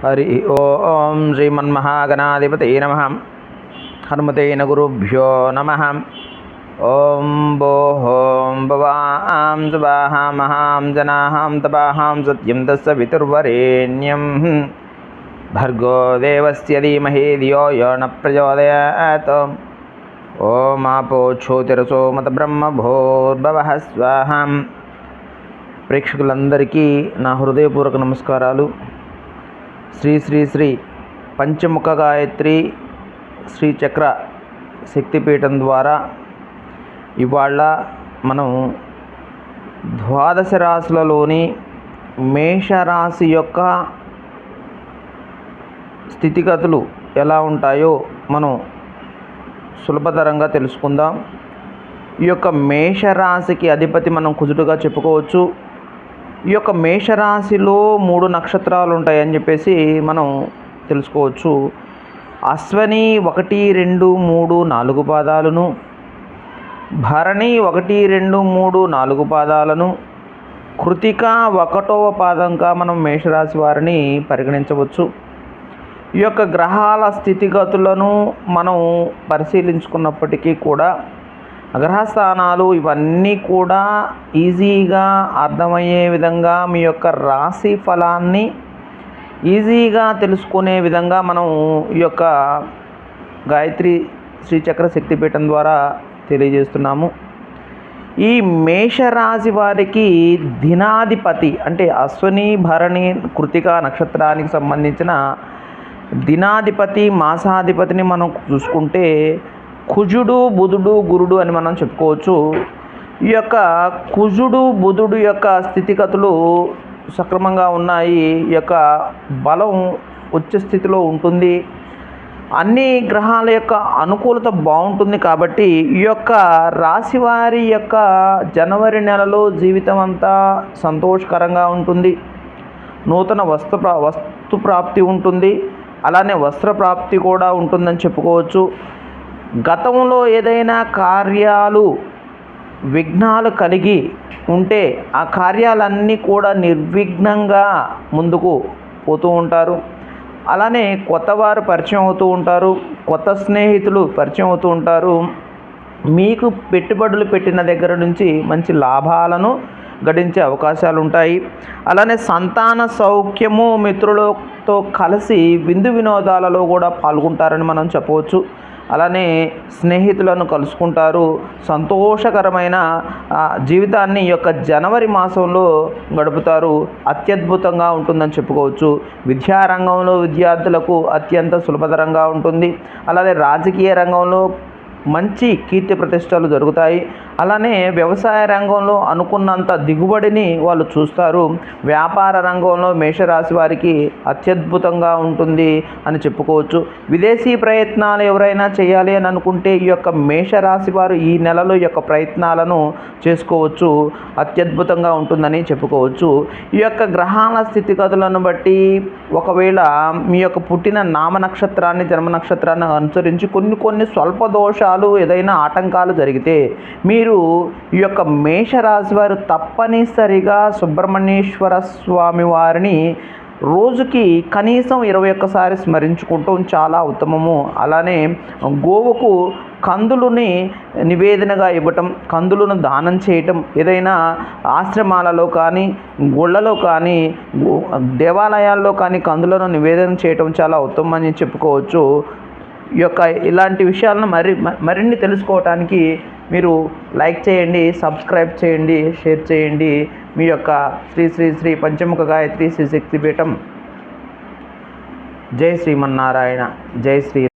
हरि ओम श्रीमन्महागणाधिपतये नमः। हनुमतेन गुरुभ्यो नमः। ओं भोः भवां सुवाहां महां जनाहां तपाहां सत्यं तस्य पितुर्वरेण्यं भर्गो देवस्य धीमहि धियो यो न प्रचोदयात्। ओम आपो क्षोतिरसो मत ब्रह्म भूर्भुवः स्वाहा। ప్రేక్షకులందరికీ నా హృదయపూర్వక నమస్కారాలు. శ్రీ శ్రీ శ్రీ పంచముఖ గాయత్రి శ్రీచక్ర శక్తిపీఠం ద్వారా ఇవాళ మనం ద్వాదశ రాశులలోని మేషరాశి యొక్క స్థితిగతులు ఎలా ఉంటాయో మనం సులభతరంగా తెలుసుకుందాం. ఈ యొక్క మేషరాశికి అధిపతి మనం కుజుడుగా చెప్పుకోవచ్చు. ఈ యొక్క మేషరాశిలో 3 నక్షత్రాలు ఉంటాయని చెప్పేసి మనం తెలుసుకోవచ్చు. అశ్వని 1, 2, 3, 4 పాదాలను, భరణి 1, 2, 3, 4 పాదాలను, కృతిక 1వ పాదంగా మనం మేషరాశి వారిని పరిగణించవచ్చు. ఈ యొక్క గ్రహాల స్థితిగతులను మనం పరిశీలించుకున్నప్పటికీ కూడా గ్రహస్థానాలు ఇవన్నీ కూడా ఈజీగా అర్థమయ్యే విధంగా మీ యొక్క రాశి ఫలాన్ని ఈజీగా తెలుసుకునే విధంగా మనం ఈ యొక్క గాయత్రి శ్రీచక్ర శక్తిపీఠం ద్వారా తెలియజేస్తున్నాము. ఈ మేషరాశి వారికి దినాధిపతి అంటే అశ్వని భరణి కృతిక నక్షత్రానికి సంబంధించిన దినాధిపతి మాసాధిపతిని మనం చూసుకుంటే కుజుడు బుధుడు గురుడు అని మనం చెప్పుకోవచ్చు. ఈ యొక్క కుజుడు బుధుడు యొక్క స్థితిగతులు సక్రమంగా ఉన్నాయి. ఈ యొక్క బలం ఉచ్చ స్థితిలో ఉంటుంది. అన్ని గ్రహాల యొక్క అనుకూలత బాగుంటుంది. కాబట్టి ఈ యొక్క రాశివారి యొక్క జనవరి నెలలో జీవితం అంతా సంతోషకరంగా ఉంటుంది. నూతన వస్తు ప్రాప్తి ఉంటుంది. అలానే వస్త్ర ప్రాప్తి కూడా ఉంటుందని చెప్పుకోవచ్చు. గతంలో ఏదైనా కార్యాలు విఘ్నాలు కలిగి ఉంటే ఆ కార్యాలన్నీ కూడా నిర్విఘ్నంగా ముందుకు పోతూ ఉంటారు. అలానే కొత్తవారు పరిచయం అవుతూ ఉంటారు. కొత్త స్నేహితులు పరిచయం అవుతూ ఉంటారు. మీకు పెట్టుబడులు పెట్టిన దగ్గర నుంచి మంచి లాభాలను గడించే అవకాశాలు ఉంటాయి. అలానే సంతాన సౌఖ్యము, మిత్రులతో కలిసి విందు వినోదాలలో కూడా పాల్గొంటారని మనం చెప్పవచ్చు. అలానే స్నేహితులను కలుసుకుంటారు. సంతోషకరమైన జీవితాన్ని ఈ యొక్క జనవరి మాసంలో గడుపుతారు. అత్యద్భుతంగా ఉంటుందని చెప్పుకోవచ్చు. విద్యారంగంలో విద్యార్థులకు అత్యంత సులభతరంగా ఉంటుంది. అలానే రాజకీయ రంగంలో మంచి కీర్తి ప్రతిష్టలు జరుగుతాయి. అలానే వ్యవసాయ రంగంలో అనుకున్నంత దిగుబడిని వాళ్ళు చూస్తారు. వ్యాపార రంగంలో మేషరాశి వారికి అత్యద్భుతంగా ఉంటుంది అని చెప్పుకోవచ్చు. విదేశీ ప్రయత్నాలు ఎవరైనా చేయాలి అని అనుకుంటే ఈ యొక్క మేషరాశి వారు ఈ నెలలో ఈ యొక్క ప్రయత్నాలను చేసుకోవచ్చు. అత్యద్భుతంగా ఉంటుందని చెప్పుకోవచ్చు. ఈ యొక్క గ్రహాల స్థితిగతులను బట్టి ఒకవేళ మీ యొక్క పుట్టిన నామ నక్షత్రాన్ని జన్మ నక్షత్రాన్ని అనుసరించి కొన్ని స్వల్ప దోషాలు ఏదైనా ఆటంకాలు జరిగితే మీరు ఈ యొక్క మేషరాశి వారు తప్పనిసరిగా సుబ్రహ్మణ్యేశ్వర స్వామి వారిని రోజుకి కనీసం 21 స్మరించుకుంటూ చాలా ఉత్తమము. అలానే గోవుకు కందులని నివేదనగా ఇవ్వటం, కందులను దానం చేయటం, ఏదైనా ఆశ్రమాలలో కానీ గుళ్ళలో కానీ దేవాలయాల్లో కానీ కందులను నివేదన చేయటం చాలా ఉత్తమం అని చెప్పుకోవచ్చు. ఈ యొక్క ఇలాంటి విషయాలను మరిన్ని తెలుసుకోవటానికి మీరు లైక్ చేయండి, సబ్స్క్రైబ్ చేయండి, షేర్ చేయండి. మీ యొక్క శ్రీ శ్రీ శ్రీ పంచముఖ గాయత్రి శ్రీ శక్తిపీఠం. జై శ్రీమన్నారాయణ. జై శ్రీ